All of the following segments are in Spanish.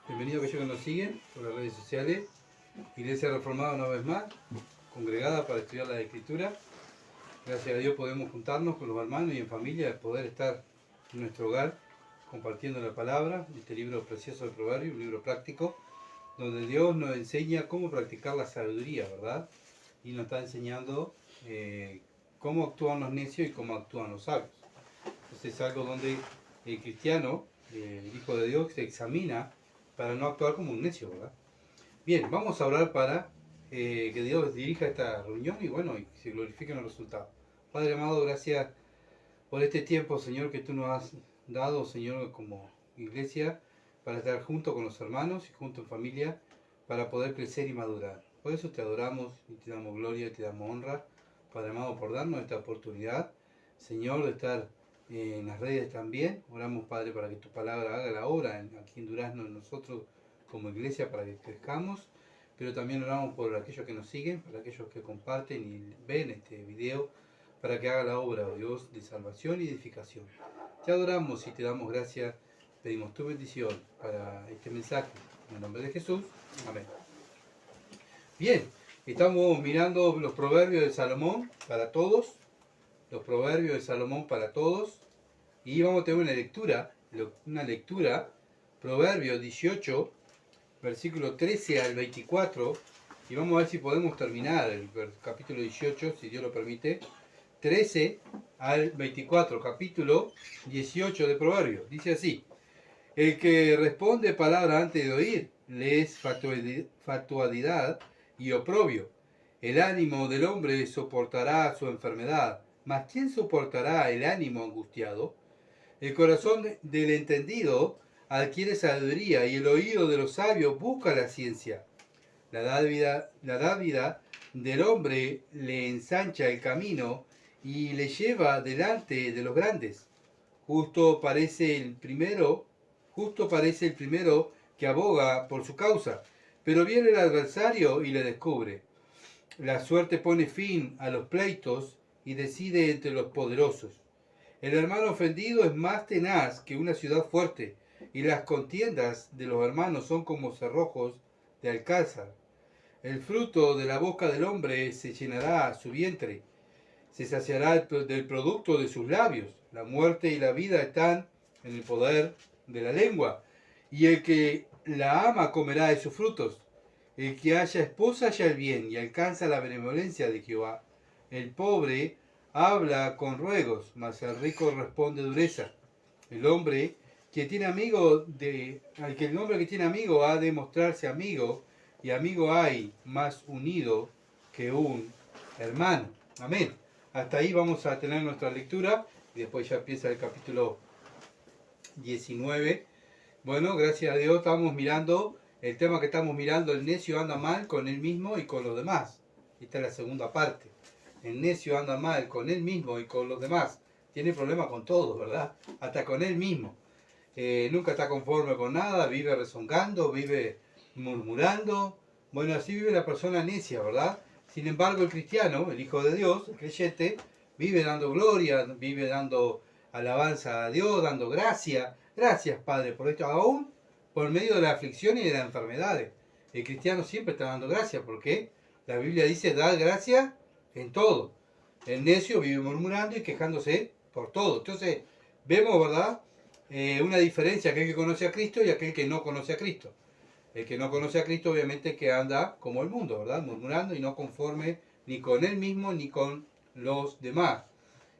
Bienvenido a aquellos que nos siguen por las redes sociales. Iglesia Reformada una vez más, congregada para estudiar la Escritura. Gracias a Dios podemos juntarnos con los hermanos y en familia, poder estar en nuestro hogar compartiendo la palabra, este libro precioso de Proverbios, un libro práctico, donde Dios nos enseña cómo practicar la sabiduría, ¿verdad? Y nos está enseñando cómo actúan los necios y cómo actúan los sabios. Entonces es algo donde el cristiano, el Hijo de Dios, se examina para no actuar como un necio, ¿verdad? Bien, vamos a orar para que Dios dirija esta reunión y bueno, y se glorifiquen los resultados. Padre amado, gracias por este tiempo, Señor, que tú nos has dado, Señor, como iglesia, para estar junto con los hermanos y junto en familia, para poder crecer y madurar. Por eso te adoramos y te damos gloria y te damos honra, Padre amado, por darnos esta oportunidad, Señor, de estar en las redes también. Oramos, Padre, para que tu palabra haga la obra aquí en Durazno, en nosotros como iglesia, para que crezcamos. Pero también oramos por aquellos que nos siguen, para aquellos que comparten y ven este video, para que haga la obra, oh Dios, de salvación y edificación. Te adoramos y te damos gracias. Pedimos tu bendición para este mensaje. En el nombre de Jesús. Amén. Bien, estamos mirando los proverbios de Salomón para todos. Los proverbios de Salomón para todos. Y vamos a tener una lectura, Proverbios 18, versículo 13 al 24. Y vamos a ver si podemos terminar el capítulo 18, si Dios lo permite. 13 al 24, capítulo 18 de Proverbios. Dice así: el que responde palabra antes de oír, le es fatuidad y oprobio. El ánimo del hombre soportará su enfermedad, mas ¿quién soportará el ánimo angustiado? El corazón del entendido adquiere sabiduría y el oído de los sabios busca la ciencia. La dávida del hombre le ensancha el camino y le lleva delante de los grandes. Justo parece el primero que aboga por su causa, pero viene el adversario y le descubre. La suerte pone fin a los pleitos y decide entre los poderosos. El hermano ofendido es más tenaz que una ciudad fuerte, y las contiendas de los hermanos son como cerrojos de alcázar. El fruto de la boca del hombre se llenará su vientre, se saciará del producto de sus labios. La muerte y la vida están en el poder de la lengua, y el que la ama comerá de sus frutos. El que haya esposa halla el bien y alcanza la benevolencia de Jehová. El pobre habla con ruegos, mas el rico responde dureza. El hombre que tiene amigo ha de mostrarse amigo, y amigo hay más unido que un hermano. Amén. Hasta ahí vamos a tener nuestra lectura y después ya empieza el capítulo 19. Bueno, gracias a Dios estamos mirando el tema que estamos mirando: el necio anda mal con él mismo y con los demás. Esta es la segunda parte. El necio anda mal con él mismo y con los demás. Tiene problemas con todos, ¿verdad? Hasta con él mismo. Nunca está conforme con nada, vive rezongando, vive murmurando. Bueno, así vive la persona necia, ¿verdad? Sin embargo, el cristiano, el Hijo de Dios, el creyente, vive dando gloria, vive dando alabanza a Dios, dando gracia. Gracias, Padre, por esto, aún por medio de la aflicción y de las enfermedades. El cristiano siempre está dando gracias, porque la Biblia dice: dar gracia en todo. El necio vive murmurando y quejándose por todo. Entonces, vemos, ¿verdad?, una diferencia: aquel que conoce a Cristo y aquel que no conoce a Cristo. El que no conoce a Cristo, obviamente, que anda como el mundo, ¿verdad?, murmurando y no conforme ni con él mismo ni con los demás.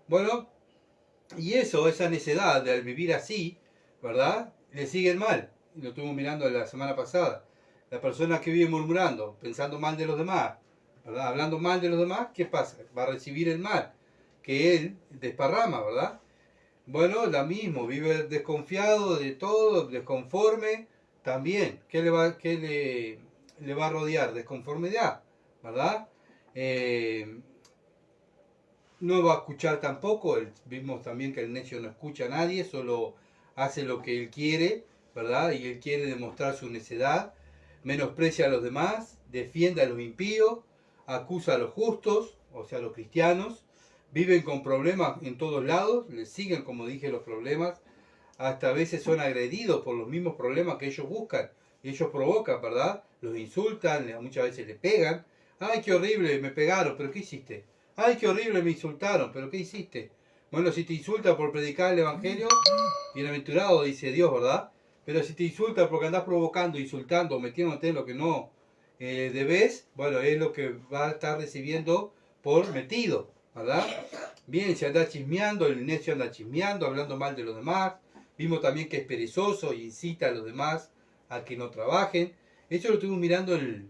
Bueno, y esa necedad de vivir así, ¿verdad?, le sigue el mal. Lo estuvimos mirando la semana pasada. La persona que vive murmurando, pensando mal de los demás, ¿verdad?, hablando mal de los demás, ¿qué pasa? Va a recibir el mal que él desparrama, ¿verdad? Bueno, lo mismo, vive desconfiado de todo, desconforme, también. ¿Qué le va a rodear? Desconformidad, ¿verdad? No va a escuchar tampoco. Vimos también que el necio no escucha a nadie, solo hace lo que él quiere, ¿verdad? Y él quiere demostrar su necedad. Menosprecia a los demás, defiende a los impíos, acusa a los justos, o sea, a los cristianos. Viven con problemas en todos lados, les siguen, como dije, los problemas. Hasta a veces son agredidos por los mismos problemas que ellos buscan, ellos provocan, ¿verdad? Los insultan, muchas veces le pegan. ¡Ay, qué horrible! Me pegaron, ¿pero qué hiciste? ¡Ay, qué horrible! Me insultaron, ¿pero qué hiciste? Bueno, si te insultan por predicar el Evangelio, bienaventurado, dice Dios, ¿verdad? Pero si te insultan porque andás provocando, insultando, metiéndote en lo que no debes, bueno, es lo que va a estar recibiendo por metido, ¿verdad? Bien, si anda chismeando, el necio anda chismeando, hablando mal de los demás. Vimos también que es perezoso y incita a los demás a que no trabajen. Eso lo estuvimos mirando el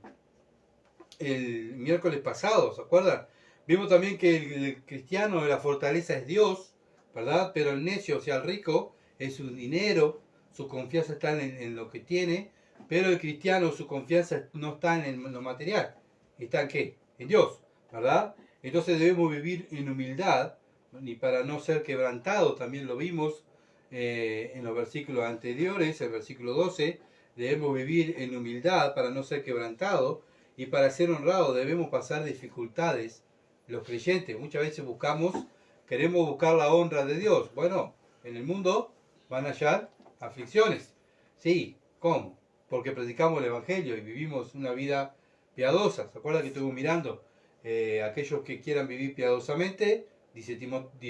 miércoles pasado, ¿se acuerdan? Vimos también que el cristiano, la fortaleza es Dios, ¿verdad? Pero el necio, o sea, el rico, es su dinero, su confianza está en lo que tiene, pero el cristiano, su confianza no está en lo material. ¿Está en qué? En Dios, ¿verdad? Entonces debemos vivir en humildad, y para no ser quebrantados, también lo vimos en los versículos anteriores, el versículo 12, debemos vivir en humildad para no ser quebrantados, y para ser honrados debemos pasar dificultades. Los creyentes muchas veces queremos buscar la honra de Dios. Bueno, en el mundo van a hallar aflicciones. Sí, ¿cómo? Porque predicamos el Evangelio y vivimos una vida piadosa. ¿Se acuerdan que estuvimos mirando? Aquellos que quieran vivir piadosamente, dice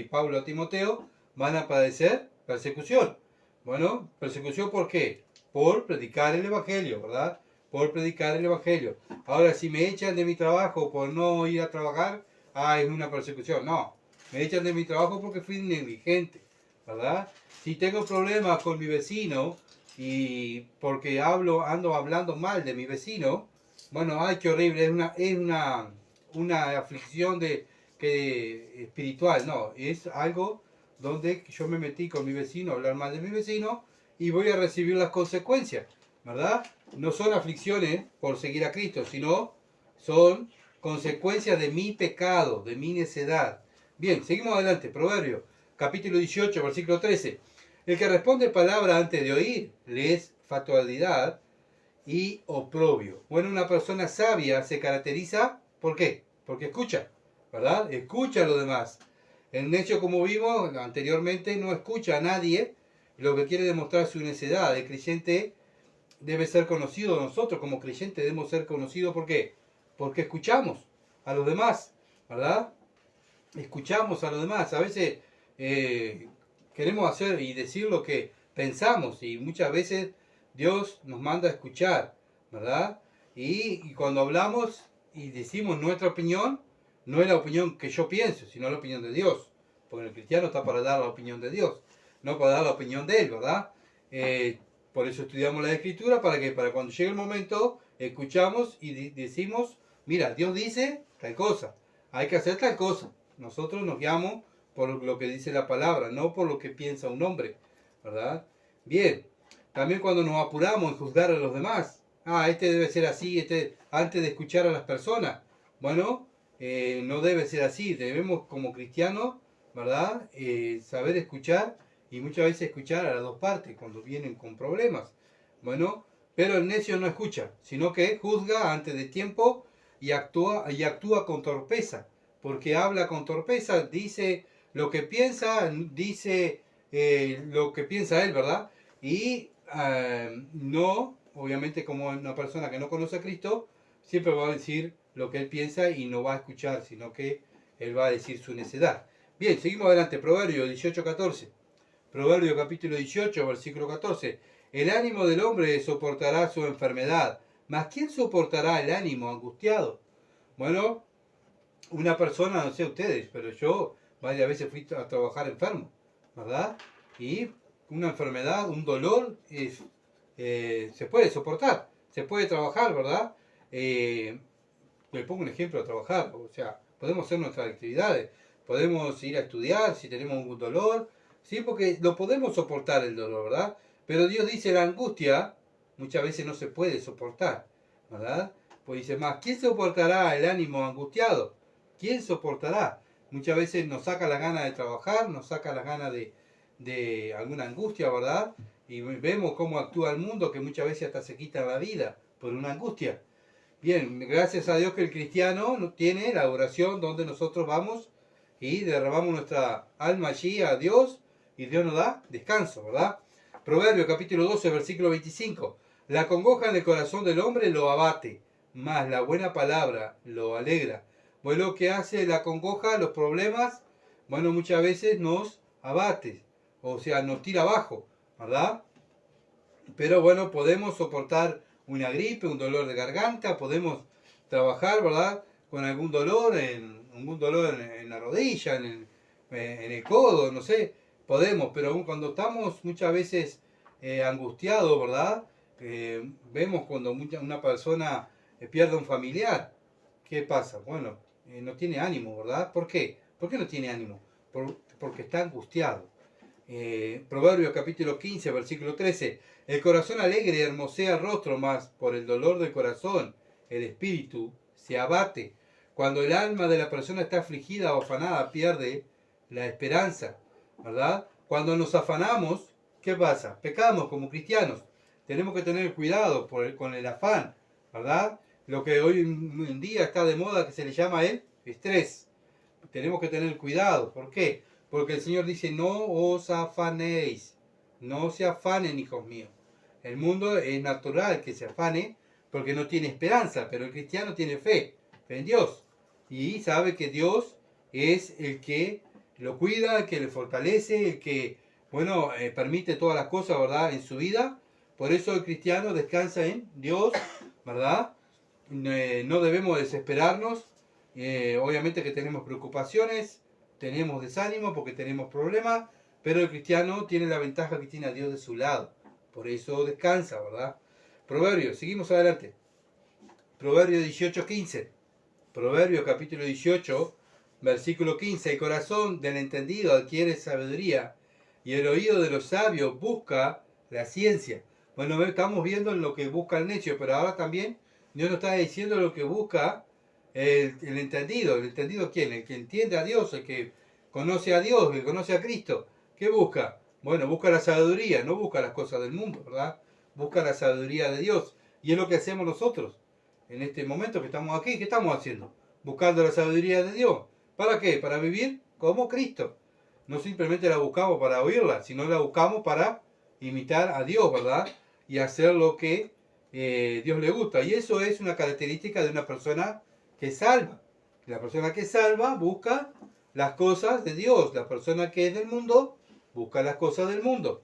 Pablo a Timoteo, van a padecer persecución. Bueno, persecución ¿por qué? Por predicar el Evangelio, ¿verdad? Por predicar el Evangelio. Ahora, si me echan de mi trabajo por no ir a trabajar, es una persecución. No, me echan de mi trabajo porque fui negligente, ¿verdad? Si tengo problemas con mi vecino y porque ando hablando mal de mi vecino, bueno, ay, qué horrible, es una aflicción espiritual. No, es algo donde yo me metí con mi vecino a hablar mal de mi vecino y voy a recibir las consecuencias, ¿verdad? No son aflicciones por seguir a Cristo, sino son consecuencias de mi pecado, de mi necedad. Bien, seguimos adelante. Proverbio, capítulo 18, versículo 13. El que responde palabra antes de oír, le es fatalidad y oprobio. Bueno, una persona sabia se caracteriza, ¿por qué? Porque escucha, ¿verdad? Escucha a los demás. El necio, como vimos anteriormente, no escucha a nadie, lo que quiere demostrar su necedad. El creyente debe ser conocido, nosotros como creyentes debemos ser conocidos, ¿por qué? Porque escuchamos a los demás, ¿verdad? Escuchamos a los demás. A veces queremos hacer y decir lo que pensamos y muchas veces Dios nos manda a escuchar, ¿verdad? Y cuando hablamos y decimos nuestra opinión, no es la opinión que yo pienso, sino la opinión de Dios. Porque el cristiano está para dar la opinión de Dios, no para dar la opinión de Él, ¿verdad? Por eso estudiamos la Escritura, para que para cuando llegue el momento, escuchamos y decimos, mira, Dios dice tal cosa, hay que hacer tal cosa. Nosotros nos guiamos por lo que dice la palabra, no por lo que piensa un hombre, ¿verdad? Bien, también cuando nos apuramos en juzgar a los demás, este debe ser así, antes de escuchar a las personas. Bueno, no debe ser así, debemos como cristianos, ¿verdad? Saber escuchar y muchas veces escuchar a las dos partes cuando vienen con problemas. Bueno, pero el necio no escucha, sino que juzga antes de tiempo y actúa con torpeza, porque habla con torpeza, dice lo que piensa, dice lo que piensa él, ¿verdad? Y no, obviamente como una persona que no conoce a Cristo, siempre va a decir lo que él piensa y no va a escuchar, sino que él va a decir su necedad. Bien, seguimos adelante, Proverbio 18:14. Proverbio capítulo 18, versículo 14. El ánimo del hombre soportará su enfermedad, mas ¿quién soportará el ánimo angustiado? Bueno, una persona, no sé ustedes, pero yo varias veces fui a trabajar enfermo, ¿verdad? Y una enfermedad, un dolor, se puede soportar, se puede trabajar, ¿verdad? Le pongo un ejemplo a trabajar, o sea, podemos hacer nuestras actividades, podemos ir a estudiar si tenemos un dolor, ¿sí? Porque lo podemos soportar el dolor, ¿verdad? Pero Dios dice la angustia muchas veces no se puede soportar, ¿verdad? Pues dice más, ¿quién soportará el ánimo angustiado? ¿Quién soportará? Muchas veces nos saca la gana de trabajar, nos saca la gana de alguna angustia, ¿verdad? Y vemos cómo actúa el mundo, que muchas veces hasta se quita la vida por una angustia. Bien, gracias a Dios que el cristiano tiene la oración donde nosotros vamos y derramamos nuestra alma allí a Dios y Dios nos da descanso, ¿verdad? Proverbio capítulo 12, versículo 25. La congoja en el corazón del hombre lo abate, mas la buena palabra lo alegra. Bueno, lo que hace la congoja, los problemas, bueno, muchas veces nos abate, o sea, nos tira abajo, ¿verdad? Pero bueno, podemos soportar una gripe, un dolor de garganta, podemos trabajar, ¿verdad? Con algún dolor en la rodilla, en el codo, no sé, podemos, pero aún cuando estamos muchas veces angustiados, ¿verdad? Vemos cuando una persona pierde un familiar, ¿qué pasa? Bueno, no tiene ánimo, ¿verdad? ¿Por qué? ¿Por qué no tiene ánimo? Porque está angustiado. Proverbios capítulo 15, versículo 13. El corazón alegre hermosea el rostro, más por el dolor del corazón el espíritu se abate. Cuando el alma de la persona está afligida o afanada, pierde la esperanza, ¿verdad? Cuando nos afanamos, ¿qué pasa? Pecamos como cristianos. Tenemos que tener cuidado con el afán, ¿verdad? Lo que hoy en día está de moda, que se le llama el estrés. Tenemos que tener cuidado. ¿Por qué? Porque el Señor dice, no os afanéis. No se afanen, hijos míos. El mundo es natural que se afane porque no tiene esperanza, pero el cristiano tiene fe en Dios. Y sabe que Dios es el que lo cuida, el que le fortalece, el que, bueno, permite todas las cosas, ¿verdad?, en su vida. Por eso el cristiano descansa en Dios, ¿verdad? No debemos desesperarnos. Obviamente que tenemos preocupaciones, tenemos desánimo porque tenemos problemas, pero el cristiano tiene la ventaja que tiene a Dios de su lado. Por eso descansa, ¿verdad? Proverbios, seguimos adelante. Proverbios 18:15. Proverbios capítulo 18, versículo 15. El corazón del entendido adquiere sabiduría y el oído de los sabios busca la ciencia. Bueno, estamos viendo lo que busca el necio, pero ahora también Dios nos está diciendo lo que busca el entendido. ¿El entendido quién? El que entiende a Dios, el que conoce a Dios, el que conoce a Cristo. ¿Qué busca? Bueno, busca la sabiduría, no busca las cosas del mundo, ¿verdad? Busca la sabiduría de Dios. Y es lo que hacemos nosotros. En este momento que estamos aquí, ¿qué estamos haciendo? Buscando la sabiduría de Dios. ¿Para qué? Para vivir como Cristo. No simplemente la buscamos para oírla, sino la buscamos para imitar a Dios, ¿verdad? Y hacer lo que Dios le gusta. Y eso es una característica de una persona que salva. La persona que salva busca las cosas de Dios. La persona que es del mundo busca las cosas del mundo.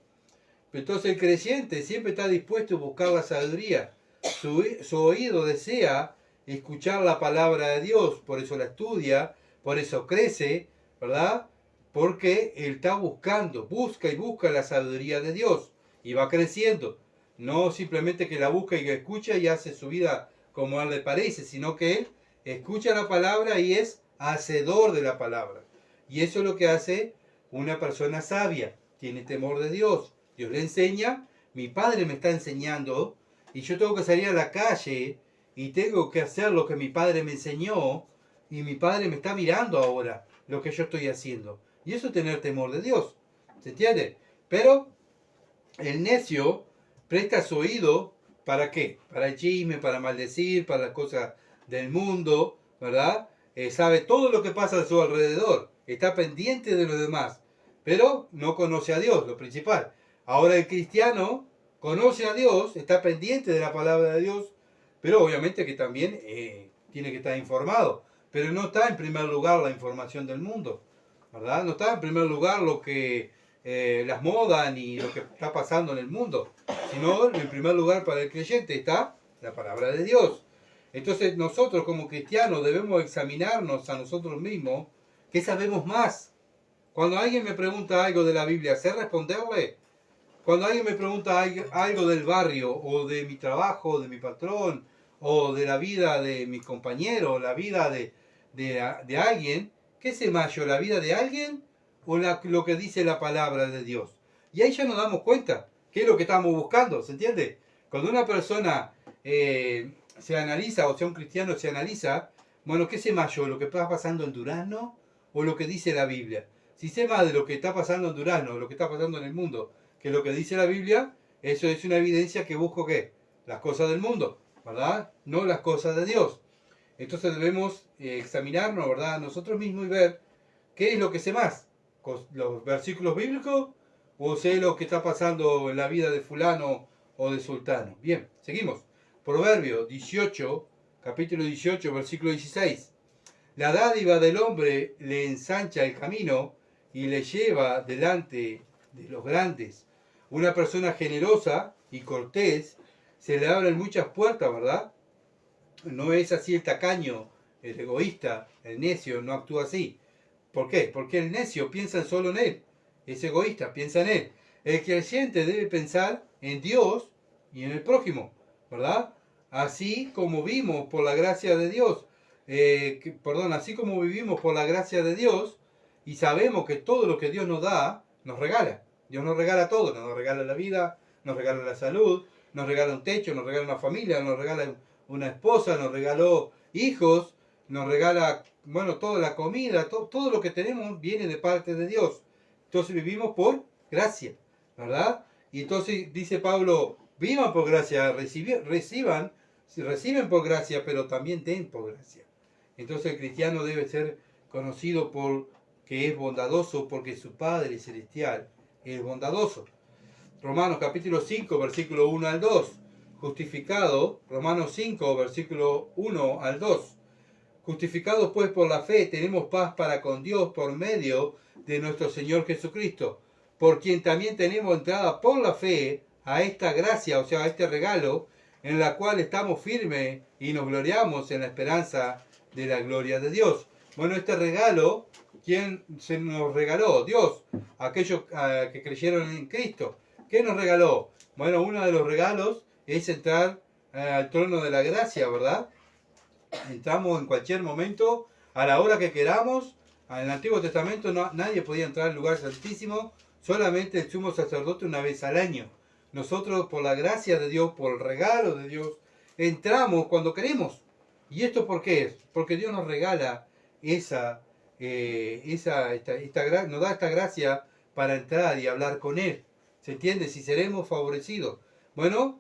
Entonces el creyente siempre está dispuesto a buscar la sabiduría. Su oído desea escuchar la palabra de Dios, por eso la estudia, por eso crece, ¿verdad? Porque él está busca y busca la sabiduría de Dios y va creciendo. No simplemente que la busca y que escucha y hace su vida como a él le parece, sino que él escucha la palabra y es hacedor de la palabra. Y eso es lo que hace una persona sabia, tiene temor de Dios. Dios le enseña, mi padre me está enseñando y yo tengo que salir a la calle y tengo que hacer lo que mi padre me enseñó y mi padre me está mirando ahora lo que yo estoy haciendo. Y eso es tener temor de Dios, ¿se entiende? Pero el necio presta su oído, ¿para qué? Para el chisme, para maldecir, para las cosas del mundo, ¿verdad? Sabe todo lo que pasa a su alrededor, está pendiente de lo demás, pero no conoce a Dios, lo principal. Ahora el cristiano conoce a Dios, está pendiente de la palabra de Dios, pero obviamente que también tiene que estar informado, pero no está en primer lugar la información del mundo, ¿verdad? No está en primer lugar lo que las modas ni lo que está pasando en el mundo, sino en primer lugar para el creyente está la palabra de Dios. Entonces nosotros como cristianos debemos examinarnos a nosotros mismos, ¿qué sabemos más? Cuando alguien me pregunta algo de la Biblia, ¿sé responderle? Cuando alguien me pregunta algo del barrio, o de mi trabajo, de mi patrón, o de la vida de mi compañero, la vida de alguien, ¿qué sé más yo? ¿La vida de alguien o lo que dice la palabra de Dios? Y ahí ya nos damos cuenta qué es lo que estamos buscando, ¿se entiende? Cuando una persona se analiza, o sea, un cristiano se analiza, bueno, ¿qué sé más yo? ¿Lo que está pasando en Durazno o lo que dice la Biblia? Si sé más de lo que está pasando en Durazno o lo que está pasando en el mundo que lo que dice la Biblia, eso es una evidencia que busco ¿qué? Las cosas del mundo, ¿verdad? No las cosas de Dios. Entonces debemos examinarnos, ¿verdad?, nosotros mismos y ver qué es lo que sé más, los versículos bíblicos o sé lo que está pasando en la vida de fulano o de sultano. Bien, seguimos. Proverbio 18, capítulo 18, versículo 16. La dádiva del hombre le ensancha el camino y le lleva delante de los grandes. Una persona generosa y cortés se le abren muchas puertas, ¿verdad? No es así el tacaño, el egoísta, el necio, no actúa así. ¿Por qué? Porque el necio piensa solo en él, es egoísta, piensa en él. El creyente debe pensar en Dios y en el prójimo, ¿verdad? Así como vimos por la gracia de Dios, así como vivimos por la gracia de Dios y sabemos que todo lo que Dios nos da, nos regala. Dios nos regala todo, nos regala la vida, nos regala la salud, nos regala un techo, nos regala una familia, nos regala una esposa, nos regaló hijos, nos regala, bueno, toda la comida, todo lo que tenemos viene de parte de Dios. Entonces vivimos por gracia, ¿verdad? Y entonces dice Pablo, vivan por gracia, reciben por gracia, pero también den por gracia. Entonces el cristiano debe ser conocido por que es bondadoso, porque su Padre Celestial es bondadoso. Romanos capítulo 5, versículo 1 al 2. Justificado, Romanos 5, versículo 1 al 2. Justificados pues por la fe, tenemos paz para con Dios por medio de nuestro Señor Jesucristo, por quien también tenemos entrada por la fe a esta gracia, o sea, a este regalo, en la cual estamos firmes y nos gloriamos en la esperanza de la gloria de Dios. Bueno, este regalo, ¿quién se nos regaló? Dios, aquellos que creyeron en Cristo. ¿Qué nos regaló? Bueno, uno de los regalos es entrar al trono de la gracia, ¿verdad? Entramos en cualquier momento, a la hora que queramos. En el Antiguo Testamento nadie podía entrar al lugar santísimo, solamente el sumo sacerdote una vez al año. Nosotros, por la gracia de Dios, por el regalo de Dios, entramos cuando queremos. ¿Y esto por qué es? Porque Dios nos regala nos da esta gracia para entrar y hablar con Él. ¿Se entiende? Si seremos favorecidos. Bueno,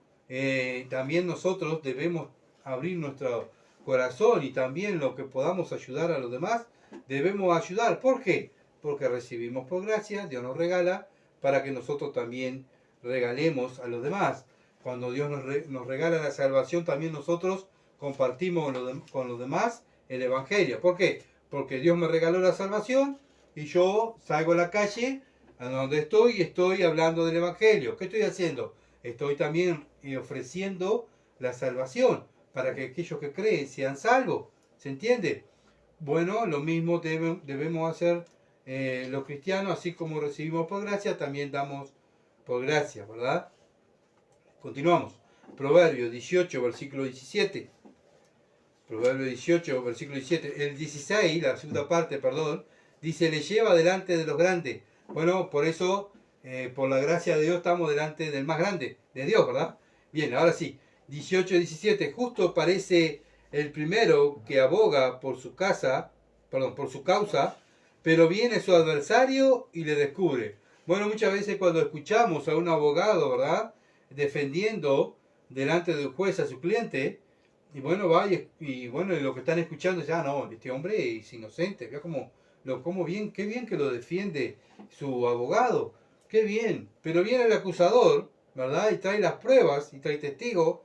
también nosotros debemos abrir nuestro corazón y también lo que podamos ayudar a los demás, debemos ayudar. ¿Por qué? Porque recibimos por gracia, Dios nos regala, para que nosotros también regalemos a los demás. Cuando Dios nos regala la salvación, también nosotros compartimos con los demás el Evangelio. ¿Por qué? Porque Dios me regaló la salvación y yo salgo a la calle, a donde estoy hablando del Evangelio. ¿Qué estoy haciendo? Estoy también ofreciendo la salvación para que aquellos que creen sean salvos. ¿Se entiende? Bueno, lo mismo debemos hacer los cristianos, así como recibimos por gracia, también damos por gracia, ¿verdad? Continuamos. Proverbio 18, versículo 17. Proverbio 18, versículo 17. El 16, la segunda parte, perdón, dice, le lleva delante de los grandes. Bueno, por eso, por la gracia de Dios, estamos delante del más grande, de Dios, ¿verdad? Bien, ahora sí. 18, 17. Justo parece el primero que aboga por su causa, pero viene su adversario y le descubre. Bueno, muchas veces cuando escuchamos a un abogado, ¿verdad?, defendiendo delante de un juez a su cliente, y bueno, lo que están escuchando es, no, este hombre es inocente, vea qué bien que lo defiende su abogado, qué bien, pero viene el acusador, ¿verdad?, y trae las pruebas, y trae testigos,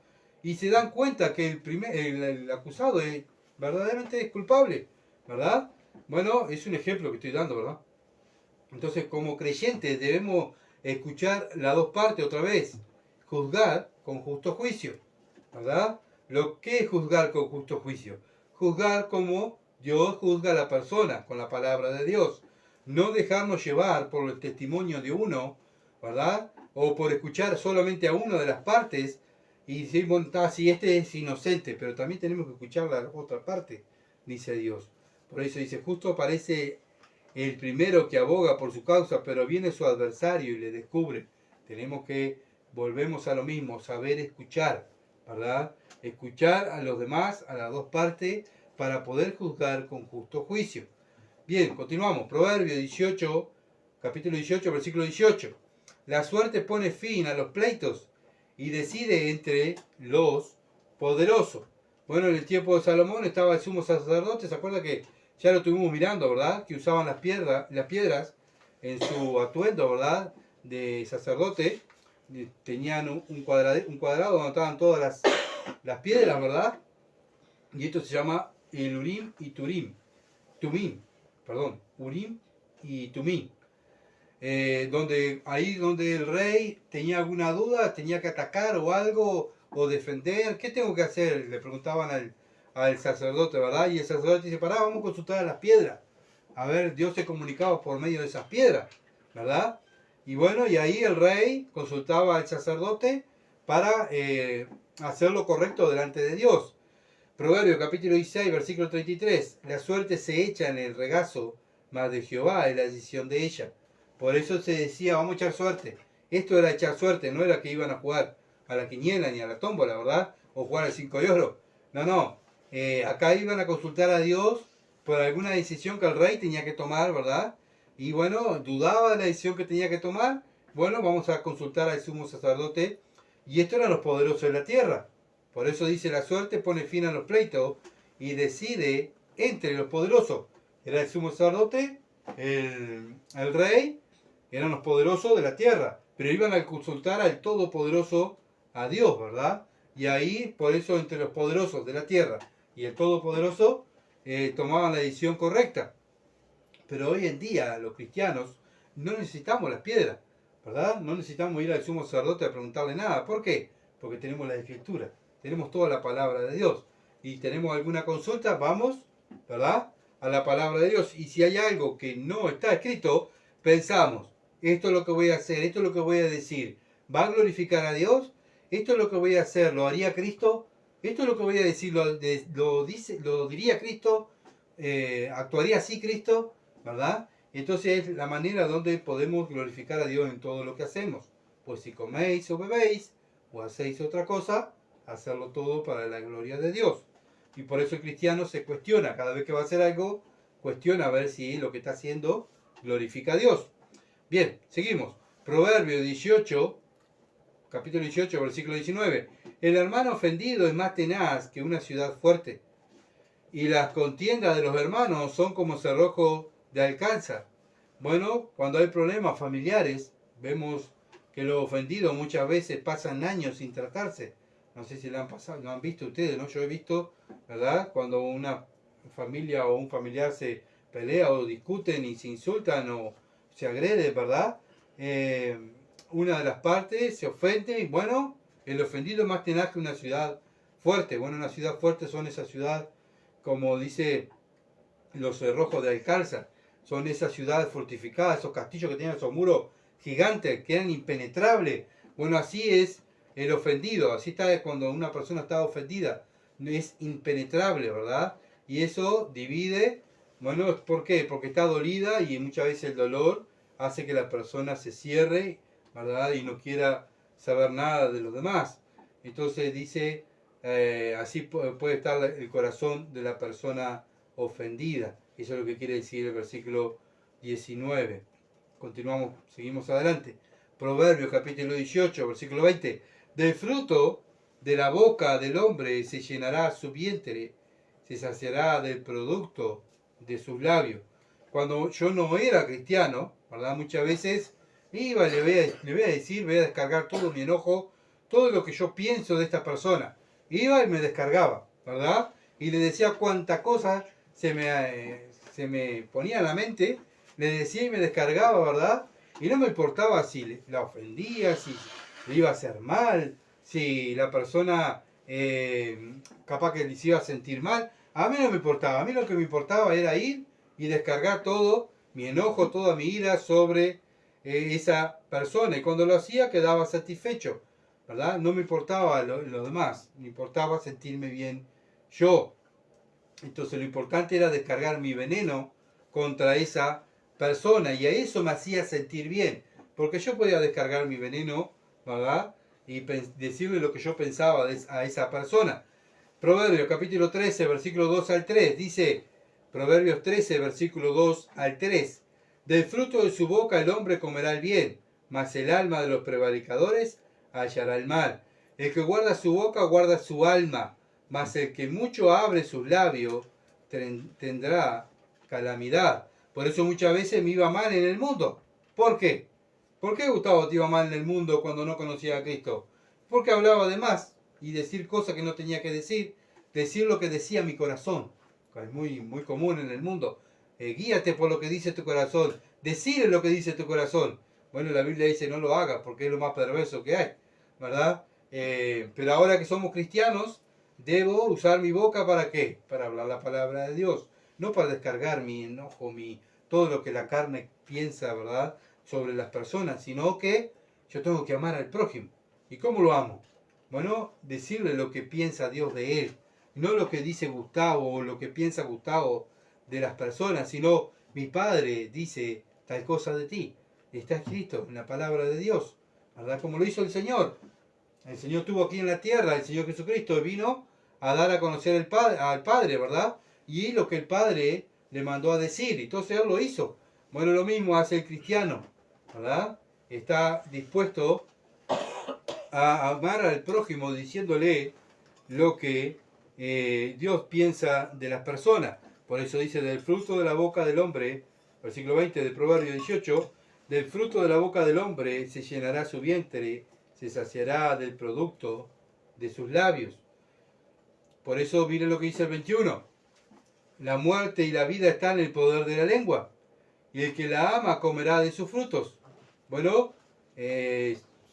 y se dan cuenta que el acusado verdaderamente es culpable, ¿verdad? Bueno, es un ejemplo que estoy dando, ¿verdad? Entonces, como creyentes debemos escuchar las dos partes otra vez, juzgar con justo juicio, ¿verdad? ¿Lo que es juzgar con justo juicio? Juzgar como Dios juzga a la persona, con la palabra de Dios. No dejarnos llevar por el testimonio de uno, ¿verdad? O por escuchar solamente a una de las partes y decir, bueno, si este es inocente, pero también tenemos que escuchar la otra parte, dice Dios. Por eso dice, justo parece el primero que aboga por su causa, pero viene su adversario y le descubre. Tenemos que, volvemos a lo mismo, saber escuchar, ¿verdad? Escuchar a los demás, a las dos partes, para poder juzgar con justo juicio. Bien, continuamos. Proverbio 18, capítulo 18, versículo 18. La suerte pone fin a los pleitos y decide entre los poderosos. Bueno, en el tiempo de Salomón estaba el sumo sacerdote, ¿se acuerda que ya lo estuvimos mirando, ¿verdad? Que usaban las piedras en su atuendo, ¿verdad?, de sacerdote. tenían un cuadrado donde estaban todas las piedras, ¿verdad? Y esto se llama el Urim y Tumim, perdón, Urim y Tumim. Donde el rey tenía alguna duda, tenía que atacar o algo, o defender. ¿Qué tengo que hacer? Le preguntaban al sacerdote, ¿verdad? Y el sacerdote dice, pará, vamos a consultar a las piedras. A ver, Dios se comunicaba por medio de esas piedras, ¿verdad? Y bueno, y ahí el rey consultaba al sacerdote para hacer lo correcto delante de Dios. Proverbio capítulo 16, versículo 33. La suerte se echa en el regazo, mas de Jehová es la decisión de ella. Por eso se decía, vamos a echar suerte. Esto era echar suerte, no era que iban a jugar a la quiniela ni a la tómbola, ¿verdad? O jugar al 5 de oro. No, no. Acá iban a consultar a Dios por alguna decisión que el rey tenía que tomar, ¿verdad? Y bueno, dudaba de la decisión que tenía que tomar. Bueno, vamos a consultar al sumo sacerdote. Y estos eran los poderosos de la tierra. Por eso dice, la suerte pone fin a los pleitos y decide entre los poderosos. Era el sumo sacerdote, el rey, eran los poderosos de la tierra. Pero iban a consultar al Todopoderoso, a Dios, ¿verdad? Y ahí, por eso, entre los poderosos de la tierra y el Todopoderoso, tomaban la decisión correcta. Pero hoy en día, los cristianos, no necesitamos las piedras, ¿verdad? No necesitamos ir al sumo sacerdote a preguntarle nada. ¿Por qué? Porque tenemos la Escritura, tenemos toda la palabra de Dios. Y tenemos alguna consulta, vamos, ¿verdad? A la palabra de Dios. Y si hay algo que no está escrito, pensamos, esto es lo que voy a hacer, esto es lo que voy a decir. ¿Va a glorificar a Dios? Esto es lo que voy a hacer, ¿lo haría Cristo? Esto es lo que voy a decir, lo diría Cristo, actuaría así Cristo, ¿verdad? Entonces es la manera donde podemos glorificar a Dios en todo lo que hacemos. Pues si coméis o bebéis o hacéis otra cosa, hacerlo todo para la gloria de Dios. Y por eso el cristiano se cuestiona, cada vez que va a hacer algo, cuestiona a ver si lo que está haciendo glorifica a Dios. Bien, seguimos. Proverbio 18, capítulo 18, versículo 19. El hermano ofendido es más tenaz que una ciudad fuerte, y las contiendas de los hermanos son como cerrojo de alcanza. Bueno, cuando hay problemas familiares, vemos que los ofendidos muchas veces pasan años sin tratarse. No sé si lo han pasado, lo han visto ustedes, ¿no? Yo he visto, ¿verdad? Cuando una familia o un familiar se pelea o discuten y se insultan o se agrede, ¿verdad? Una de las partes se ofende y bueno, el ofendido es más tenaz que una ciudad fuerte. Bueno, una ciudad fuerte son esa ciudad, como dice los cerrojos de Alcázar, son esas ciudades fortificadas, esos castillos que tienen esos muros gigantes, que eran impenetrables. Bueno, así es el ofendido, así está cuando una persona está ofendida, es impenetrable, ¿verdad? Y eso divide, bueno, ¿por qué? Porque está dolida y muchas veces el dolor hace que la persona se cierre, ¿verdad? Y no quiera saber nada de los demás. Entonces dice, así puede estar el corazón de la persona ofendida. Eso es lo que quiere decir el versículo 19. Continuamos, seguimos adelante. Proverbios capítulo 18, versículo 20. Del fruto de la boca del hombre se llenará su vientre, se saciará del producto de sus labios. Cuando yo no era cristiano, ¿verdad? Muchas veces iba, le voy a decir, voy a descargar todo mi enojo, todo lo que yo pienso de esta persona. Iba y me descargaba, ¿verdad? Y le decía cuánta cosa se me ponía en la mente, le decía y me descargaba, ¿verdad? Y no me importaba si la ofendía, si le iba a hacer mal, si la persona capaz que les iba a sentir mal. A mí no me importaba, a mí lo que me importaba era ir y descargar todo mi enojo, toda mi ira sobre esa persona. Y cuando lo hacía quedaba satisfecho, ¿verdad? No me importaba lo demás, me importaba sentirme bien yo. Entonces lo importante era descargar mi veneno contra esa persona y a eso me hacía sentir bien, porque yo podía descargar mi veneno, ¿verdad? Y decirle lo que yo pensaba a esa persona. Proverbios capítulo 13, versículo 2 al 3, dice, Proverbios 13, versículo 2 al 3, del fruto de su boca el hombre comerá el bien, mas el alma de los prevaricadores hallará el mal. El que guarda su boca guarda su alma, mas el que mucho abre sus labios tendrá calamidad. Por eso muchas veces me iba mal en el mundo. ¿Por qué? ¿Por qué Gustavo te iba mal en el mundo cuando no conocía a Cristo? Porque hablaba de más y decir cosas que no tenía que decir lo que decía mi corazón. Es muy común en el mundo. Guíate por lo que dice tu corazón, decile lo que dice tu corazón. Bueno, la Biblia dice no lo hagas porque es lo más perverso que hay, ¿verdad? Pero ahora que somos cristianos, debo usar mi boca ¿para qué? Para hablar la palabra de Dios, no para descargar mi enojo, todo lo que la carne piensa, ¿verdad?, sobre las personas, sino que yo tengo que amar al prójimo. ¿Y cómo lo amo? Bueno, decirle lo que piensa Dios de él, no lo que dice Gustavo o lo que piensa Gustavo de las personas, sino mi Padre dice tal cosa de ti. Está escrito en la palabra de Dios, ¿verdad? Como lo hizo el Señor. El Señor estuvo aquí en la tierra, el Señor Jesucristo vino a dar a conocer al Padre, ¿verdad? Y lo que el Padre le mandó a decir, entonces Él lo hizo. Bueno, lo mismo hace el cristiano, ¿verdad? Está dispuesto a amar al prójimo diciéndole lo que Dios piensa de las personas. Por eso dice, del fruto de la boca del hombre, versículo 20 de Proverbio 18, del fruto de la boca del hombre se llenará su vientre, se saciará del producto de sus labios. Por eso mire lo que dice el 21. La muerte y la vida están en el poder de la lengua, y el que la ama comerá de sus frutos. Bueno,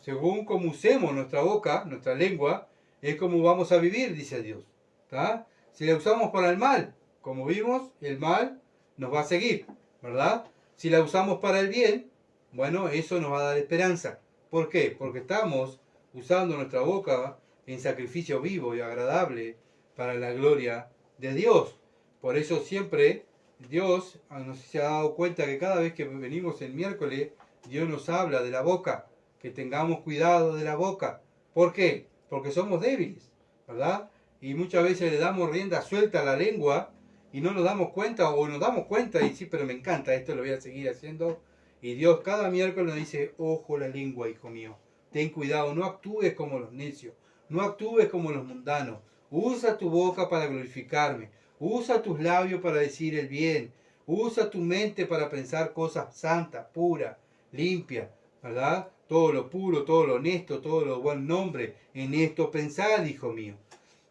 según como usemos nuestra boca, nuestra lengua, es como vamos a vivir, dice Dios. ¿Tá? Si la usamos para el mal, como vimos, el mal nos va a seguir, ¿verdad? Si la usamos para el bien, bueno, eso nos va a dar esperanza. ¿Por qué? Porque estamos usando nuestra boca en sacrificio vivo y agradable para la gloria de Dios. Por eso siempre Dios, no sé si se ha dado cuenta que cada vez que venimos el miércoles, Dios nos habla de la boca, que tengamos cuidado de la boca. ¿Por qué? Porque somos débiles, ¿verdad? Y muchas veces le damos rienda suelta a la lengua y no nos damos cuenta, o nos damos cuenta y sí, pero me encanta, esto lo voy a seguir haciendo. Y Dios cada miércoles nos dice, ojo la lengua, hijo mío, ten cuidado, no actúes como los necios, no actúes como los mundanos, usa tu boca para glorificarme, usa tus labios para decir el bien, usa tu mente para pensar cosas santas, puras, limpias, ¿verdad? Todo lo puro, todo lo honesto, todo lo buen nombre, en esto pensad, hijo mío.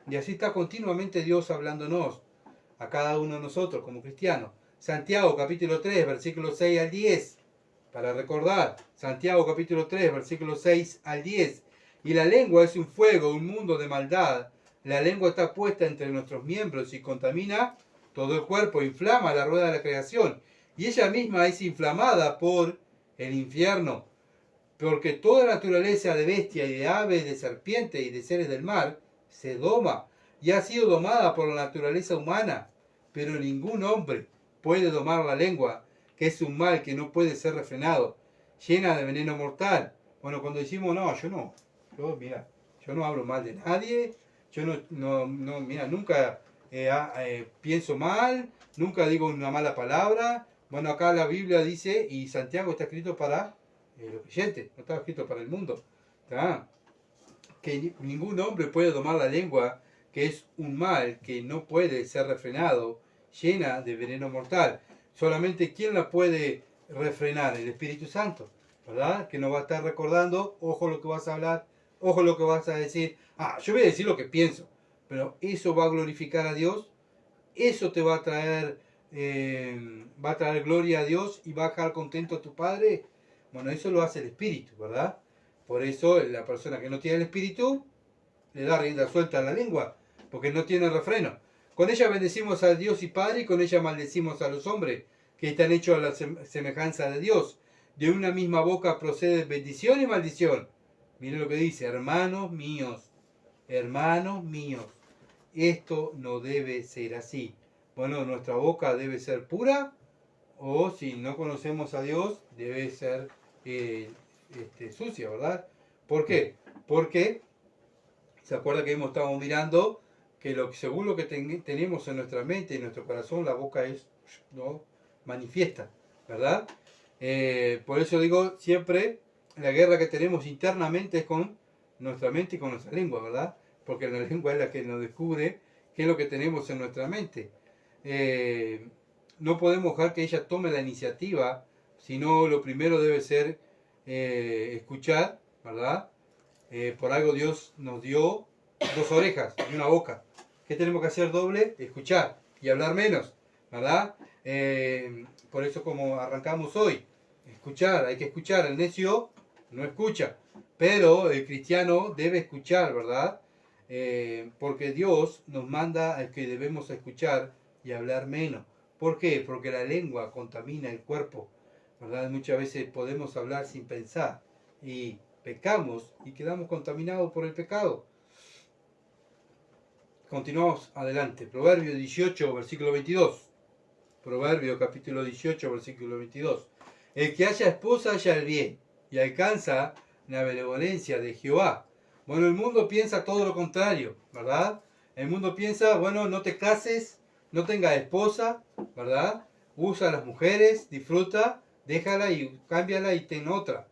Y así está continuamente Dios hablándonos a cada uno de nosotros como cristianos. Santiago capítulo 3, versículos 6 al 10. Para recordar, Santiago capítulo 3, versículos 6 al 10. Y la lengua es un fuego, un mundo de maldad. La lengua está puesta entre nuestros miembros y contamina todo el cuerpo, inflama la rueda de la creación. Y ella misma es inflamada por el infierno. Porque toda naturaleza de bestia y de ave, de serpiente y de seres del mar se doma y ha sido domada por la naturaleza humana. Pero ningún hombre puede domar la lengua, que es un mal que no puede ser refrenado, llena de veneno mortal. Bueno, cuando decimos, no, yo no hablo mal de nadie, yo mira, nunca pienso mal, nunca digo una mala palabra. Bueno, acá la Biblia dice, y Santiago está escrito para los creyentes, no está escrito para el mundo. ¿Tá? Que ningún hombre puede domar la lengua, que es un mal que no puede ser refrenado, llena de veneno mortal. Solamente ¿quién la puede refrenar? El Espíritu Santo, ¿verdad? Que nos va a estar recordando, ojo lo que vas a hablar, ojo lo que vas a decir. Yo voy a decir lo que pienso, pero eso va a glorificar a Dios, eso te va a traer gloria a Dios y va a dejar contento a tu Padre. Bueno, eso lo hace el Espíritu, ¿verdad? Por eso la persona que no tiene el Espíritu le da rienda suelta a la lengua, porque no tiene refreno. Con ella bendecimos a Dios y Padre, y con ella maldecimos a los hombres, que están hechos a la semejanza de Dios. De una misma boca procede bendición y maldición. Miren lo que dice, hermanos míos, esto no debe ser así. Bueno, nuestra boca debe ser pura, o si no conocemos a Dios, debe ser sucia, ¿verdad? ¿Por qué? Porque se acuerda que estado mirando que según lo que tenemos en nuestra mente y en nuestro corazón, la boca es no manifiesta, ¿verdad? Por eso digo siempre, la guerra que tenemos internamente es con nuestra mente y con nuestra lengua, ¿verdad? Porque la lengua es la que nos descubre qué es lo que tenemos en nuestra mente. No podemos dejar que ella tome la iniciativa, sino lo primero debe ser escuchar, ¿verdad? Por algo Dios nos dio 2 orejas y una boca. ¿Qué tenemos que hacer doble? Escuchar y hablar menos, ¿verdad? Por eso como arrancamos hoy, escuchar, hay que escuchar. El necio no escucha, pero el cristiano debe escuchar, ¿verdad? Porque Dios nos manda a que debemos escuchar y hablar menos. ¿Por qué? Porque la lengua contamina el cuerpo, ¿verdad? Muchas veces podemos hablar sin pensar y pecamos y quedamos contaminados por el pecado. Continuamos adelante. Proverbio 18, versículo 22. Proverbio capítulo 18, versículo 22. El que haya esposa halla el bien y alcanza la benevolencia de Jehová. Bueno, el mundo piensa todo lo contrario, ¿verdad? El mundo piensa, bueno, no te cases, no tengas esposa, ¿verdad? Usa a las mujeres, disfruta, déjala y cámbiala y ten otra.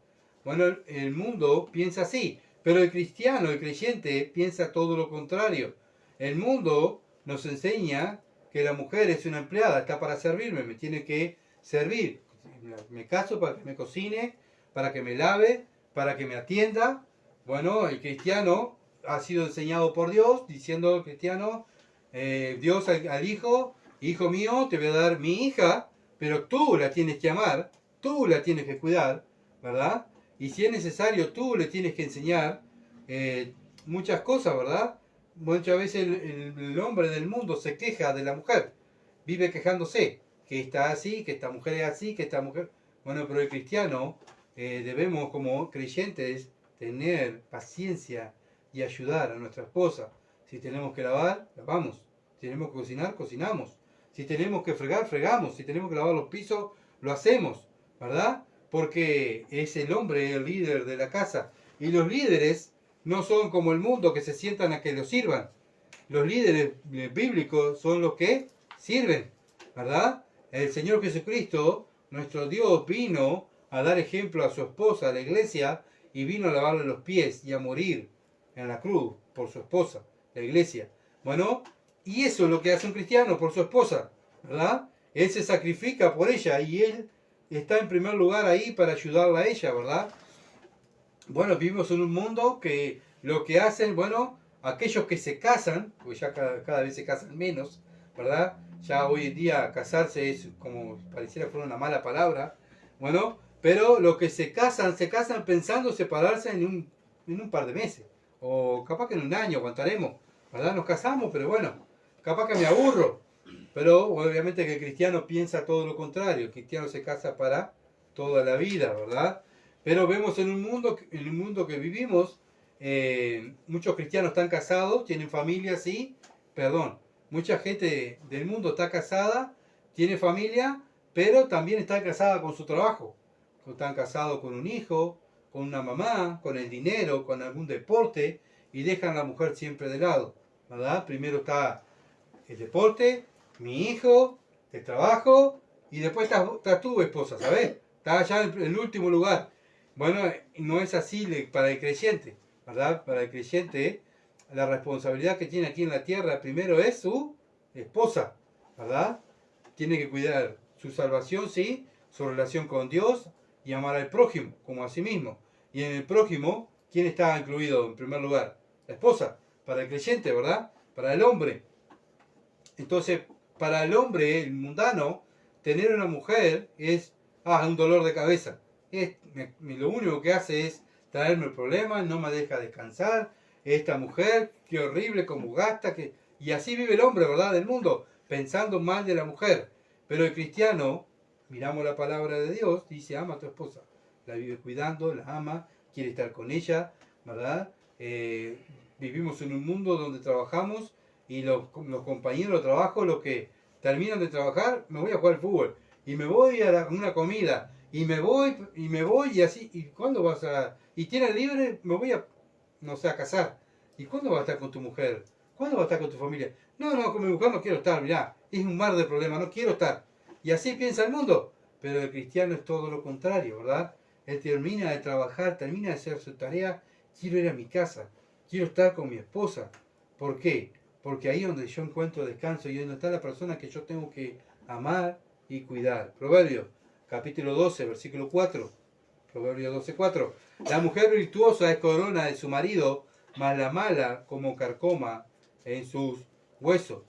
Bueno, el mundo piensa así, pero el cristiano, el creyente, piensa todo lo contrario. El mundo nos enseña que la mujer es una empleada, está para servirme, me tiene que servir. Me caso para que me cocine, para que me lave, para que me atienda. Bueno, el cristiano ha sido enseñado por Dios, diciendo el cristiano, Dios al hijo, hijo mío, te voy a dar mi hija, pero tú la tienes que amar, tú la tienes que cuidar, ¿verdad? Y si es necesario, tú le tienes que enseñar muchas cosas, ¿verdad? Muchas veces el hombre del mundo se queja de la mujer, vive quejándose, que está así, que esta mujer es así, que esta mujer... Bueno, pero el cristiano debemos como creyentes tener paciencia y ayudar a nuestra esposa. Si tenemos que lavar, lavamos. Si tenemos que cocinar, cocinamos. Si tenemos que fregar, fregamos. Si tenemos que lavar los pisos, lo hacemos, ¿verdad? Porque es el hombre el líder de la casa. Y los líderes no son como el mundo que se sientan a que los sirvan. Los líderes bíblicos son los que sirven, ¿verdad? El Señor Jesucristo, nuestro Dios, vino a dar ejemplo a su esposa, a la iglesia, y vino a lavarle los pies y a morir en la cruz por su esposa, la iglesia. Bueno, y eso es lo que hace un cristiano por su esposa, ¿verdad? Él se sacrifica por ella y él está en primer lugar ahí para ayudarla a ella, ¿verdad? Bueno, vivimos en un mundo que lo que hacen, bueno, aquellos que se casan, pues ya cada vez se casan menos, ¿verdad? Ya hoy en día casarse es como pareciera fuera una mala palabra, bueno, pero los que se casan pensando separarse en un par de meses, o capaz que en un año aguantaremos, ¿verdad? Nos casamos, pero bueno, capaz que me aburro, pero obviamente que el cristiano piensa todo lo contrario, el cristiano se casa para toda la vida, ¿verdad? Pero vemos en el mundo que vivimos, muchos cristianos están casados, tienen familia, sí, perdón, mucha gente del mundo está casada, tiene familia, pero también está casada con su trabajo. Están casados con un hijo, con una mamá, con el dinero, con algún deporte, y dejan a la mujer siempre de lado, ¿verdad? Primero está el deporte, mi hijo, el trabajo, y después estás tú, esposa, ¿sabes? Está allá en el último lugar. Bueno, no es así para el creyente, ¿verdad? Para el creyente, la responsabilidad que tiene aquí en la tierra primero es su esposa, ¿verdad? Tiene que cuidar su salvación, sí, su relación con Dios y amar al prójimo como a sí mismo. Y en el prójimo, ¿quién está incluido en primer lugar? La esposa, para el creyente, ¿verdad? Para el hombre. Entonces, para el hombre, el mundano, tener una mujer es un dolor de cabeza. Lo único que hace es traerme problemas, no me deja descansar. Esta mujer, qué horrible, cómo gasta. Y así vive el hombre, ¿verdad? Del mundo, pensando mal de la mujer. Pero el cristiano, miramos la palabra de Dios, dice, ama a tu esposa. La vive cuidando, la ama, quiere estar con ella, ¿verdad? Vivimos en un mundo donde trabajamos y los compañeros de trabajo, los que terminan de trabajar, me voy a jugar al fútbol y me voy a una comida y me voy y así. ¿Y cuándo vas a...? Y tienes libre, me voy a, no sé, a casar. ¿Y cuándo vas a estar con tu mujer? ¿Cuándo vas a estar con tu familia? No, con mi mujer no quiero estar, mirá, es un mar de problemas, no quiero estar. Y así piensa el mundo. Pero el cristiano es todo lo contrario, ¿verdad? Él termina de trabajar, termina de hacer su tarea, quiero ir a mi casa, quiero estar con mi esposa. ¿Por qué? Porque ahí es donde yo encuentro descanso y donde está la persona que yo tengo que amar y cuidar. Proverbios, capítulo 12, versículo 4. Proverbios 12:4. La mujer virtuosa es corona de su marido, mas la mala como carcoma en sus huesos.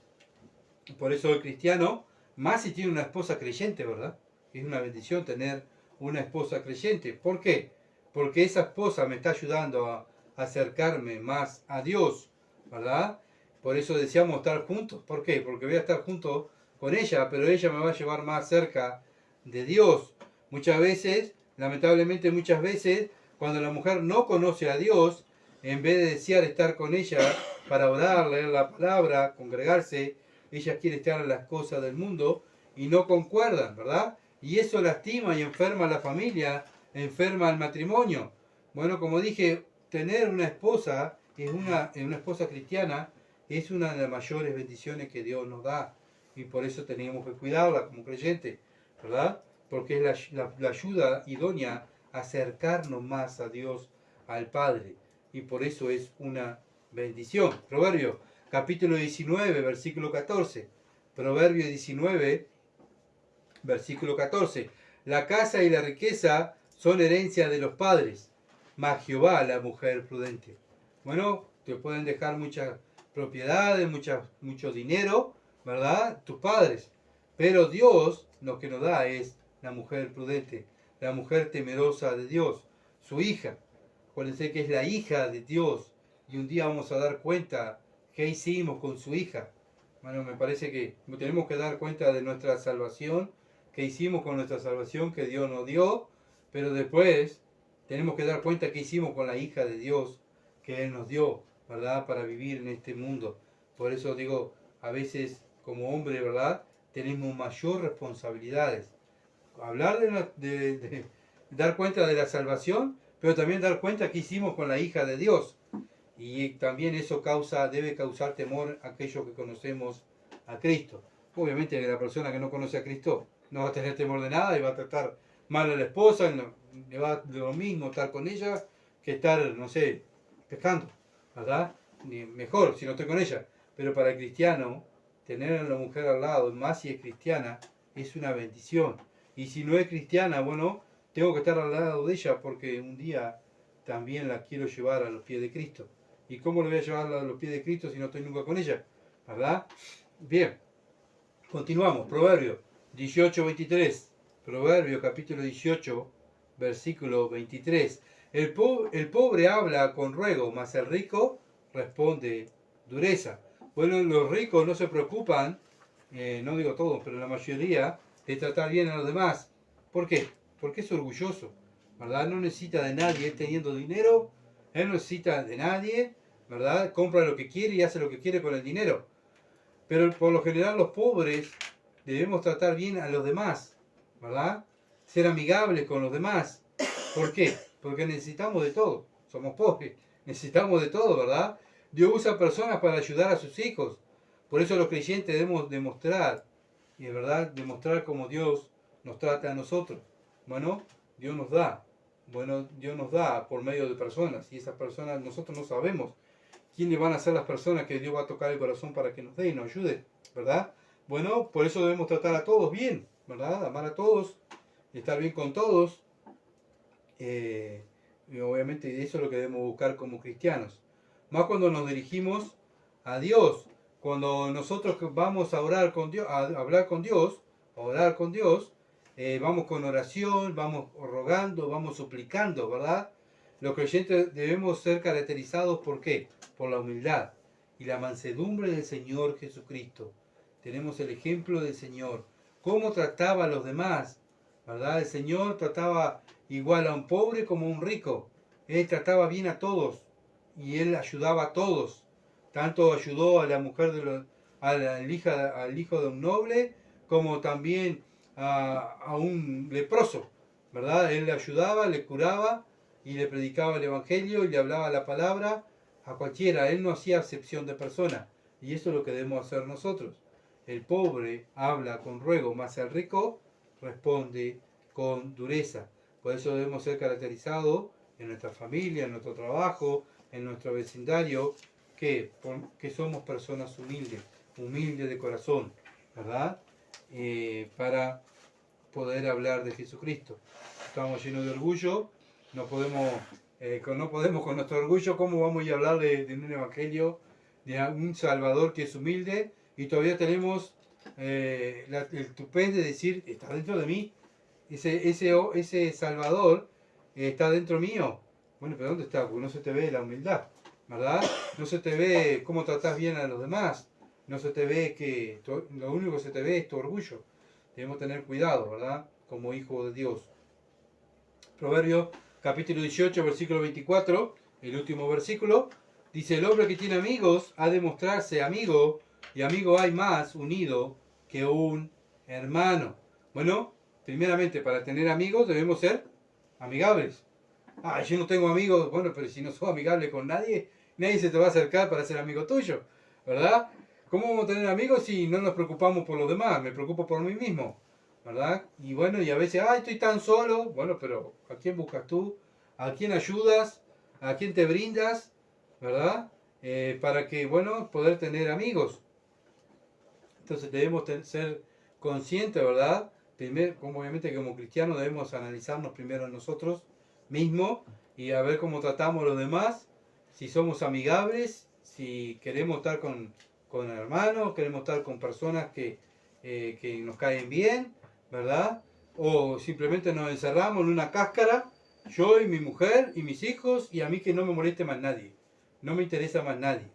Por eso el cristiano, más si tiene una esposa creyente, ¿verdad? Es una bendición tener una esposa creyente. ¿Por qué? Porque esa esposa me está ayudando a acercarme más a Dios, ¿verdad? Por eso deseamos estar juntos. ¿Por qué? Porque voy a estar junto con ella, pero ella me va a llevar más cerca de Dios. Muchas veces, lamentablemente muchas veces, cuando la mujer no conoce a Dios, en vez de desear estar con ella para orar, leer la palabra, congregarse, ella quiere estar en las cosas del mundo y no concuerdan, ¿verdad? Y eso lastima y enferma a la familia, enferma al matrimonio. Bueno, como dije, tener una esposa, una esposa cristiana, es una de las mayores bendiciones que Dios nos da. Y por eso tenemos que cuidarla como creyente, ¿verdad? Porque es la ayuda idónea a acercarnos más a Dios, al Padre. Y por eso es una bendición. Proverbio, capítulo 19, versículo 14. Proverbio 19, versículo 14. La casa y la riqueza son herencia de los padres, mas Jehová la mujer prudente. Bueno, te pueden dejar muchas propiedades, mucho dinero, ¿verdad? Tus padres. Pero Dios lo que nos da es la mujer prudente, la mujer temerosa de Dios, su hija. Acuérdense que es la hija de Dios y un día vamos a dar cuenta qué hicimos con su hija. Bueno, me parece que tenemos que dar cuenta de nuestra salvación, qué hicimos con nuestra salvación que Dios nos dio, pero después tenemos que dar cuenta qué hicimos con la hija de Dios que Él nos dio, ¿verdad? Para vivir en este mundo. Por eso digo, a veces como hombre, ¿verdad? Tenemos mayor responsabilidades. Hablar de dar cuenta de la salvación, pero también dar cuenta qué hicimos con la hija de Dios. Y también eso debe causar temor a aquellos que conocemos a Cristo. Obviamente que la persona que no conoce a Cristo no va a tener temor de nada y va a tratar mal a la esposa, le va a lo mismo estar con ella que estar, no sé, pescando, ¿verdad? Mejor si no estoy con ella. Pero para el cristiano, tener a la mujer al lado, más si es cristiana, es una bendición. Y si no es cristiana, bueno, tengo que estar al lado de ella porque un día también la quiero llevar a los pies de Cristo. ¿Y cómo le voy a llevar a los pies de Cristo si no estoy nunca con ella? ¿Verdad? Bien, continuamos. Proverbio 18:23. Proverbio capítulo 18, versículo 23. El pobre habla con ruego, mas el rico responde dureza. Bueno, los ricos no se preocupan, no digo todos, pero la mayoría, de tratar bien a los demás. ¿Por qué? Porque es orgulloso, ¿verdad? No necesita de nadie, teniendo dinero, él no necesita de nadie, ¿verdad? Compra lo que quiere y hace lo que quiere con el dinero. Pero por lo general los pobres debemos tratar bien a los demás, ¿verdad? Ser amigables con los demás. ¿Por qué? Porque necesitamos de todo. Somos pobres, necesitamos de todo, ¿verdad? Dios usa personas para ayudar a sus hijos. Por eso los creyentes debemos demostrar, y de verdad, demostrar cómo Dios nos trata a nosotros. Bueno, Dios nos da. Bueno, Dios nos da por medio de personas. Y esas personas nosotros no sabemos quiénes van a ser las personas que Dios va a tocar el corazón para que nos dé y nos ayude, ¿verdad? Bueno, por eso debemos tratar a todos bien, ¿verdad? Amar a todos, estar bien con todos. Y obviamente eso es lo que debemos buscar como cristianos. Más cuando nos dirigimos a Dios, cuando nosotros vamos a orar con Dios, a hablar con Dios, a orar con Dios, vamos con oración, vamos rogando, vamos suplicando, ¿verdad? Los creyentes debemos ser caracterizados ¿por qué? Por la humildad y la mansedumbre del Señor Jesucristo. Tenemos el ejemplo del Señor. ¿Cómo trataba a los demás? ¿Verdad? El Señor trataba igual a un pobre como a un rico. Él trataba bien a todos y Él ayudaba a todos. Tanto ayudó a la mujer, al hijo de un noble, como también a un leproso. ¿Verdad? Él le ayudaba, le curaba y le predicaba el Evangelio y le hablaba la palabra a cualquiera. Él no hacía acepción de persona. Y eso es lo que debemos hacer nosotros. El pobre habla con ruego, mas el rico responde con dureza. Por eso debemos ser caracterizados en nuestra familia, en nuestro trabajo, en nuestro vecindario, que somos personas humildes de corazón, ¿verdad? Para poder hablar de Jesucristo. estamos llenos de orgullo, no podemos con nuestro orgullo, ¿cómo vamos a ir a hablar de un evangelio, de un Salvador que es humilde? Y todavía tenemos el tupé de decir, está dentro de mí, ese Salvador está dentro mío. Bueno, pero ¿dónde está? Porque no se te ve la humildad, ¿verdad? No se te ve cómo tratás bien a los demás, no se te ve lo único que se te ve es tu orgullo. Debemos tener cuidado, ¿verdad? Como hijo de Dios. Proverbios capítulo 18, versículo 24, el último versículo, dice: el hombre que tiene amigos ha de mostrarse amigo, y amigo hay más unido que un hermano. Bueno, primeramente, para tener amigos debemos ser amigables. Yo no tengo amigos. Bueno, pero si no sos amigable con nadie, nadie se te va a acercar para ser amigo tuyo, ¿verdad? ¿Cómo vamos a tener amigos si no nos preocupamos por los demás? Me preocupo por mí mismo, ¿verdad? Y bueno, y a veces, estoy tan solo. Bueno, pero ¿a quién buscas tú? ¿A quién ayudas? ¿A quién te brindas? ¿Verdad? Para que, bueno, poder tener amigos. Entonces debemos ser conscientes, ¿verdad? Primero, obviamente como cristianos debemos analizarnos primero nosotros mismos y a ver cómo tratamos a los demás, si somos amigables, si queremos estar con hermanos, queremos estar con personas que nos caen bien, ¿verdad? O simplemente nos encerramos en una cáscara, yo y mi mujer y mis hijos, y a mí que no me moleste más nadie, no me interesa más nadie,